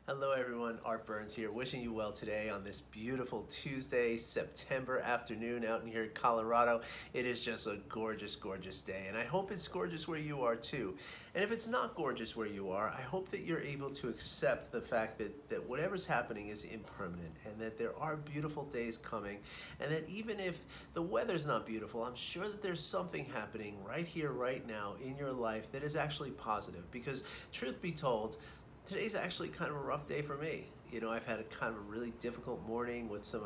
Hello everyone, Art Burns here, wishing you well today on this beautiful Tuesday, September afternoon out in here in Colorado. It is just a gorgeous, gorgeous day, and I hope it's gorgeous where you are too. And if it's not gorgeous where you are, I hope that you're able to accept the fact that whatever's happening is impermanent, and that there are beautiful days coming, and that even if the weather's not beautiful, I'm sure that there's something happening right here, right now in your life that is actually positive. Because truth be told, today's actually kind of a rough day for me. You know, I've had a kind of a really difficult morning with some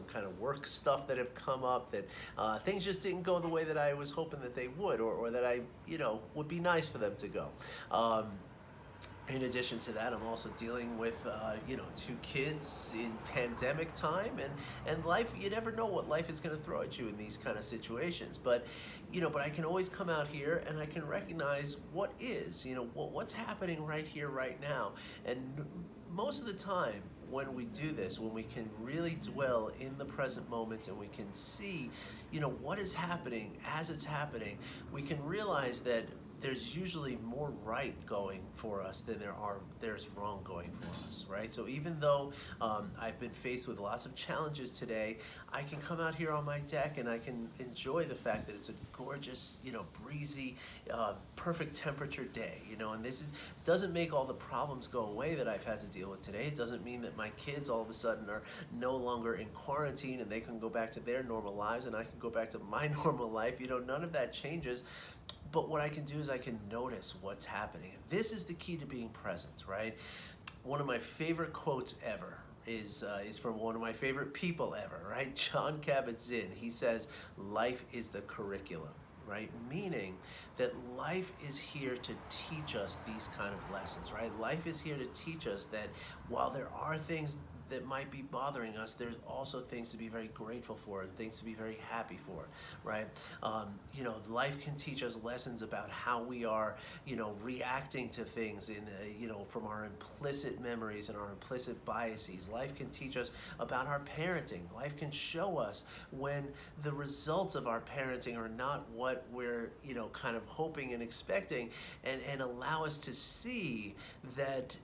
kind of work stuff that have come up that things just didn't go the way that I was hoping that they would, or that I, would be nice for them to go. In addition to that, I'm also dealing with, two kids in pandemic time, and life. You never know what life is going to throw at you in these kind of situations. But I can always come out here and I can recognize what is, what's happening right here, right now. And most of the time, when we do this, when we can really dwell in the present moment and we can see, what is happening as it's happening, we can realize that there's usually more right going for us than there's wrong going for us, right? So even though I've been faced with lots of challenges today, I can come out here on my deck and I can enjoy the fact that it's a gorgeous, breezy, perfect temperature day, and doesn't make all the problems go away that I've had to deal with today. It doesn't mean that my kids all of a sudden are no longer in quarantine and they can go back to their normal lives and I can go back to my normal life. None of that changes. But what I can do is I can notice what's happening. And this is the key to being present, right? One of my favorite quotes ever is from one of my favorite people ever, right? John Kabat-Zinn. He says, "Life is the curriculum," right? Meaning that life is here to teach us these kind of lessons, right? Life is here to teach us that while there are things that might be bothering us, there's also things to be very grateful for and things to be very happy for, right? Life can teach us lessons about how we are, reacting to things from our implicit memories and our implicit biases. Life can teach us about our parenting. Life can show us when the results of our parenting are not what we're, kind of hoping and expecting, and allow us to see that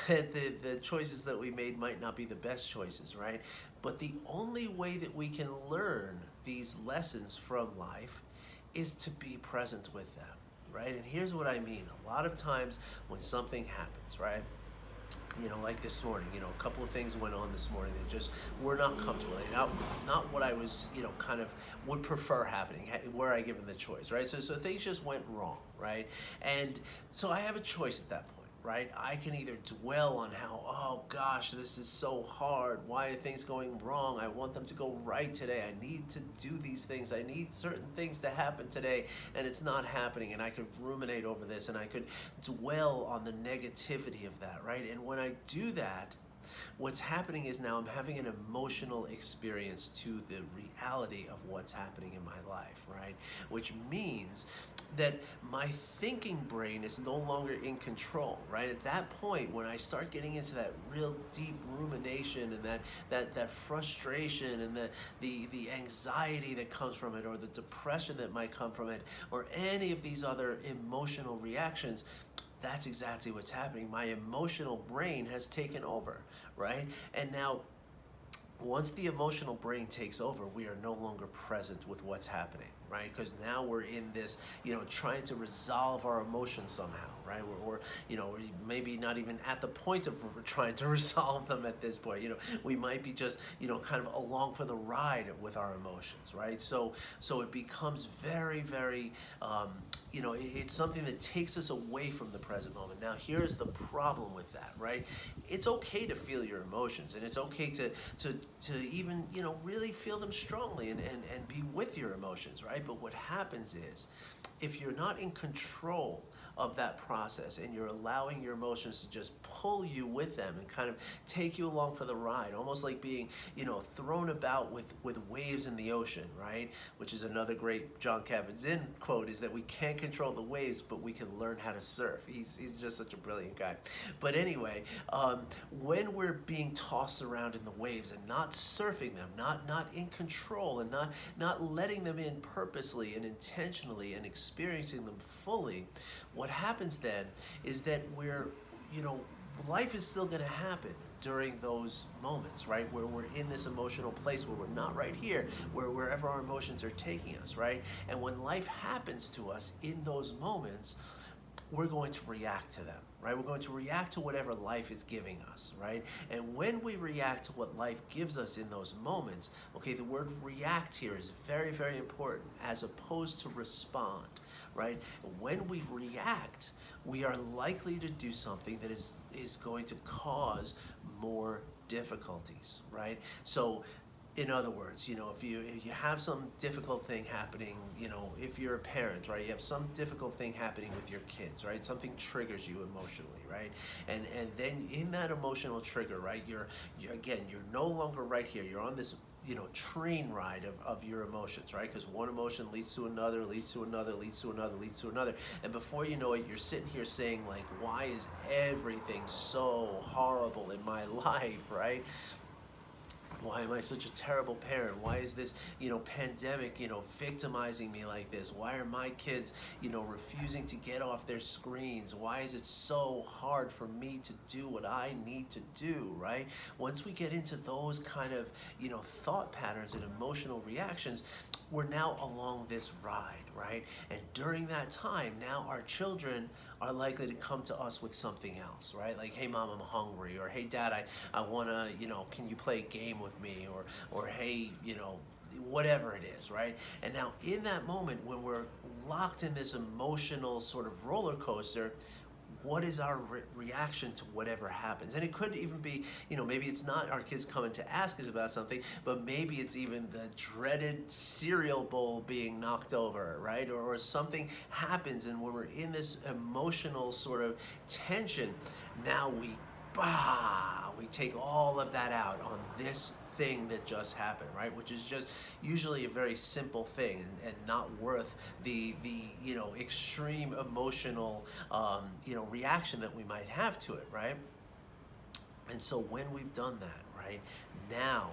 the choices that we made might not be the best choices, right? But the only way that we can learn these lessons from life is to be present with them, right? And here's what I mean. A lot of times when something happens, right? Like this morning, a couple of things went on this morning that just were not comfortable. Not what I was, kind of would prefer happening, were I given the choice, right? So things just went wrong, right? And so I have a choice at that point. Right? I can either dwell on how, oh gosh, this is so hard. Why are things going wrong? I want them to go right today. I need to do these things. I need certain things to happen today, and it's not happening. And I could ruminate over this, and I could dwell on the negativity of that, right? And when I do that, what's happening is now I'm having an emotional experience to the reality of what's happening in my life, right? Which means that my thinking brain is no longer in control, right? At that point, when I start getting into that real deep rumination and that frustration and the anxiety that comes from it, or the depression that might come from it, or any of these other emotional reactions, that's exactly what's happening. My emotional brain has taken over, right? And now, once the emotional brain takes over, we are no longer present with what's happening, right? Because now we're in this, trying to resolve our emotions somehow, right? We're maybe not even at the point of trying to resolve them at this point. We might be just, kind of along for the ride with our emotions, right? So it becomes very, very, it's something that takes us away from the present moment. Now, here's the problem with that, right? It's okay to feel your emotions, and it's okay to even, really feel them strongly and be with your emotions, right? But what happens is, if you're not in control of that process and you're allowing your emotions to just pull you with them and kind of take you along for the ride, almost like being, thrown about with waves in the ocean, right? Which is another great John Kabat-Zinn quote, is that we can't control the waves, but we can learn how to surf. He's just such a brilliant guy. But anyway, when we're being tossed around in the waves and not surfing them, not in control, and not letting them in purposely and intentionally and experiencing them fully, what happens then is that we're life is still going to happen during those moments, right? Where we're in this emotional place where we're not right here, wherever our emotions are taking us, right? And when life happens to us in those moments, we're going to react to them, right? We're going to react to whatever life is giving us, right? And when we react to what life gives us in those moments, okay, the word react here is very, very important as opposed to respond, right? When we react, we are likely to do something that is going to cause more difficulties, right? So in other words, if you have some difficult thing happening, if you're a parent, right, you have some difficult thing happening with your kids, right, something triggers you emotionally, right, and then in that emotional trigger, right, you're no longer right here. You're on this train ride of your emotions, right? Because one emotion leads to another, leads to another, leads to another, leads to another. And before you know it, you're sitting here saying, like, why is everything so horrible in my life, right? Why am I such a terrible parent? Why is this, pandemic, victimizing me like this? Why are my kids, refusing to get off their screens? Why is it so hard for me to do what I need to do, right? Once we get into those kind of, thought patterns and emotional reactions, we're now along this ride, right? And during that time, now our children are likely to come to us with something else, right? Like, hey mom, I'm hungry, or hey dad, I wanna, can you play a game with me? Or hey, whatever it is, right? And now in that moment when we're locked in this emotional sort of roller coaster, what is our reaction to whatever happens? And it could even be, maybe it's not our kids coming to ask us about something, but maybe it's even the dreaded cereal bowl being knocked over, right? Or something happens, and when we're in this emotional sort of tension, now we take all of that out on this thing that just happened, right? Which is just usually a very simple thing and not worth the extreme emotional reaction that we might have to it, right? And so when we've done that, right, now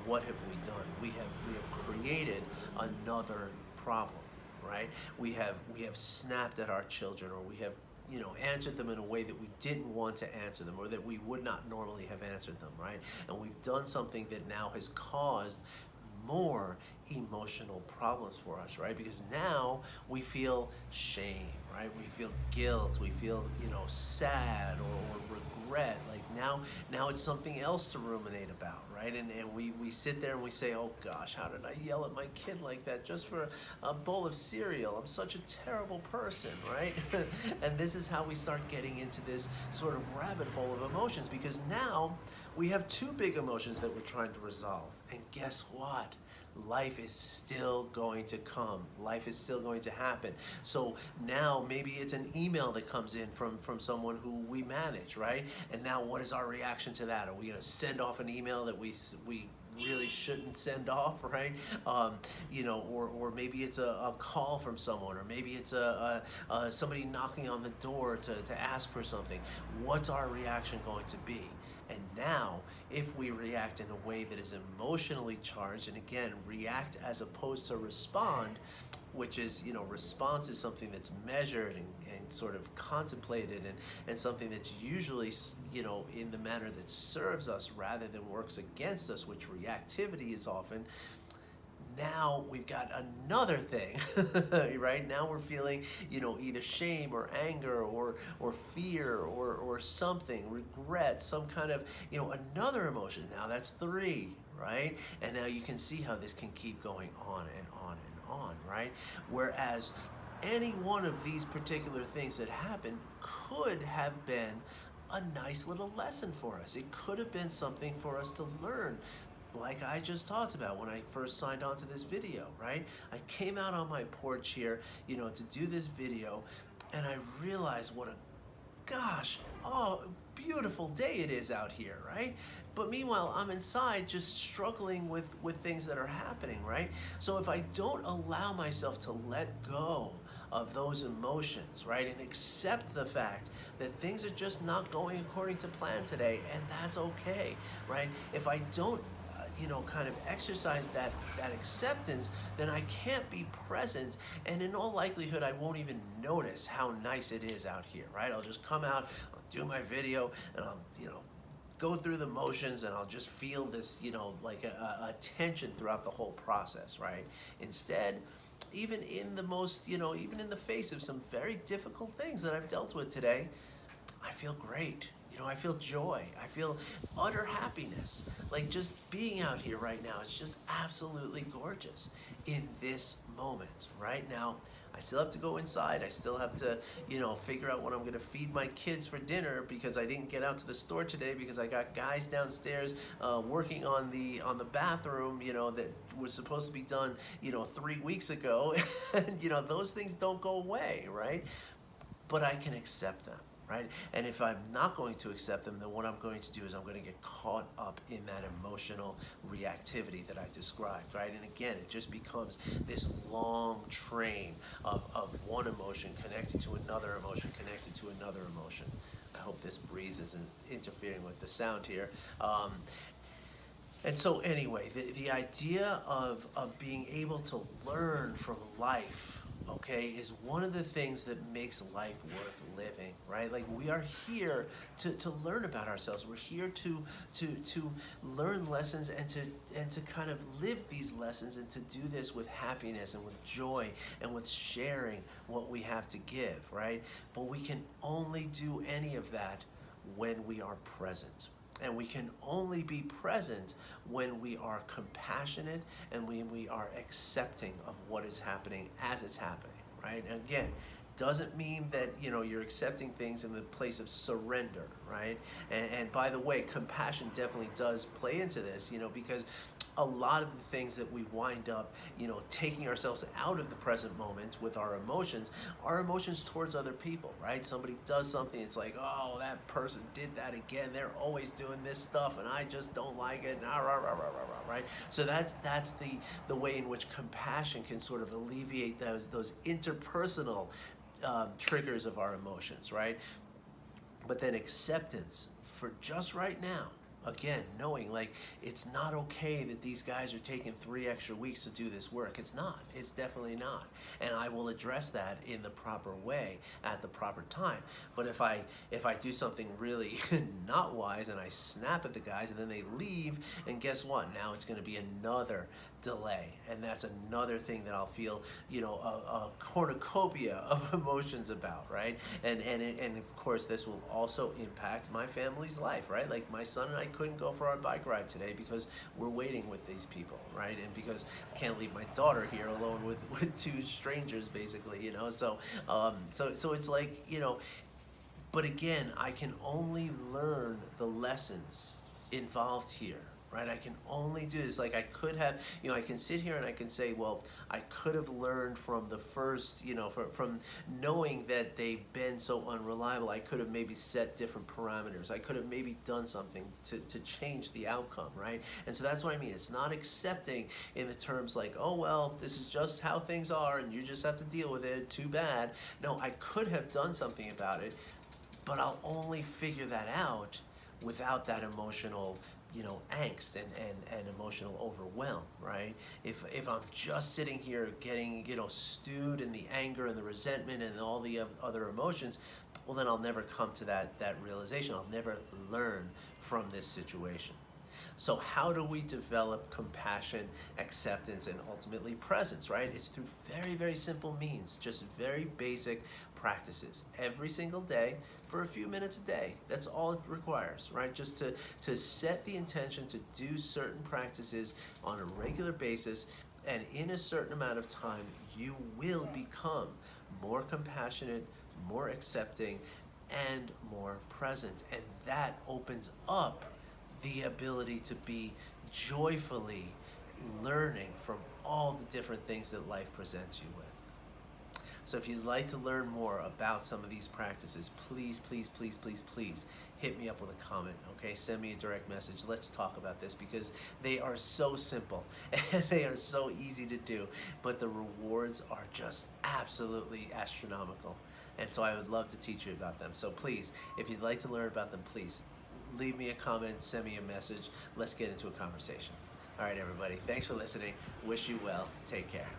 what have we done? We have created another problem, right? We have snapped at our children, or we have answered them in a way that we didn't want to answer them, or that we would not normally have answered them, right? And we've done something that now has caused more emotional problems for us, right? Because now we feel shame, right? We feel guilt, we feel, sad or regret. Like now it's something else to ruminate about, right? And we sit there and we say, oh gosh, how did I yell at my kid like that just for a bowl of cereal? I'm such a terrible person, right? And this is how we start getting into this sort of rabbit hole of emotions, because now we have two big emotions that we're trying to resolve. And guess what? Life is still going to come. Life is still going to happen. So now maybe it's an email that comes in from someone who we manage, right? And now what is our reaction to that? Are we going to send off an email that we really shouldn't send off, right? Or maybe it's a call from someone, or maybe it's somebody knocking on the door to ask for something. What's our reaction going to be? And now, if we react in a way that is emotionally charged, and again, react as opposed to respond, which is, response is something that's measured and sort of contemplated, and something that's usually, in the manner that serves us rather than works against us, which reactivity is often. Now we've got another thing, right? Now we're feeling, either shame or anger or fear or something, regret, some kind of, another emotion. Now that's 3, right? And now you can see how this can keep going on and on and on, right? Whereas any one of these particular things that happened could have been a nice little lesson for us. It could have been something for us to learn, like I just talked about when I first signed on to this video, right? I came out on my porch here, to do this video, and I realized what a beautiful day it is out here, right? But meanwhile, I'm inside just struggling with things that are happening, right? So if I don't allow myself to let go of those emotions, right, and accept the fact that things are just not going according to plan today, and that's okay, right? If I don't kind of exercise that acceptance, then I can't be present, and in all likelihood, I won't even notice how nice it is out here, right? I'll just come out, I'll do my video and I'll, go through the motions and I'll just feel this, like a tension throughout the whole process, right? Instead, even in the most, even in the face of some very difficult things that I've dealt with today, I feel great. I feel joy. I feel utter happiness. Like just being out here right now, it's just absolutely gorgeous in this moment. Right now, I still have to go inside. I still have to, figure out what I'm gonna feed my kids for dinner because I didn't get out to the store today because I got guys downstairs working on the bathroom, that was supposed to be done, 3 weeks ago. And, those things don't go away, right? But I can accept them. Right? And if I'm not going to accept them, then what I'm going to do is I'm going to get caught up in that emotional reactivity that I described, right? And again, it just becomes this long train of one emotion connected to another emotion, connected to another emotion. I hope this breeze isn't interfering with the sound here. And so anyway, the idea of being able to learn from life, okay, is one of the things that makes life worth living, right? Like we are here to learn about ourselves. We're here to learn lessons and to kind of live these lessons and to do this with happiness and with joy and with sharing what we have to give, right? But we can only do any of that when we are present. And we can only be present when we are compassionate and when we are accepting of what is happening as it's happening, right? And again, doesn't mean that, you're accepting things in the place of surrender, right? And by the way, compassion definitely does play into this, because a lot of the things that we wind up, taking ourselves out of the present moment with our emotions towards other people, right? Somebody does something, it's like, oh, that person did that again. They're always doing this stuff, and I just don't like it. Right? So that's the way in which compassion can sort of alleviate those interpersonal triggers of our emotions, right? But then acceptance for just right now. Again, knowing like it's not okay that these guys are taking 3 extra weeks to do this work. It's not. It's definitely not. And I will address that in the proper way at the proper time. But if I do something really not wise and I snap at the guys and then they leave, and guess what? Now it's going to be another delay, and that's another thing that I'll feel, a cornucopia of emotions about, right? And of course, this will also impact my family's life, right? Like my son and I couldn't go for our bike ride today because we're waiting with these people, right? And because I can't leave my daughter here alone with 2 strangers, basically, So it's like, but again, I can only learn the lessons involved here. Right? I can only do this. Like I could have, I can sit here and I can say, well, I could have learned from the first, from knowing that they've been so unreliable. I could have maybe set different parameters. I could have maybe done something to change the outcome, right? And so that's what I mean. It's not accepting in the terms like, oh, well, this is just how things are and you just have to deal with it. Too bad. No, I could have done something about it, but I'll only figure that out without that emotional angst and emotional overwhelm, right? If I'm just sitting here getting, stewed in the anger and the resentment and all the other emotions, well, then I'll never come to that realization. I'll never learn from this situation. So how do we develop compassion, acceptance, and ultimately presence, right? It's through very, very simple means, just very basic practices every single day for a few minutes a day. That's all it requires, right? Just to set the intention to do certain practices on a regular basis, and in a certain amount of time, you will become more compassionate, more accepting, and more present. And that opens up the ability to be joyfully learning from all the different things that life presents you with. So if you'd like to learn more about some of these practices, please, please, please, please, please hit me up with a comment, okay? Send me a direct message. Let's talk about this because they are so simple and they are so easy to do, but the rewards are just absolutely astronomical. And so I would love to teach you about them. So please, if you'd like to learn about them, please leave me a comment, send me a message. Let's get into a conversation. All right, everybody. Thanks for listening. Wish you well. Take care.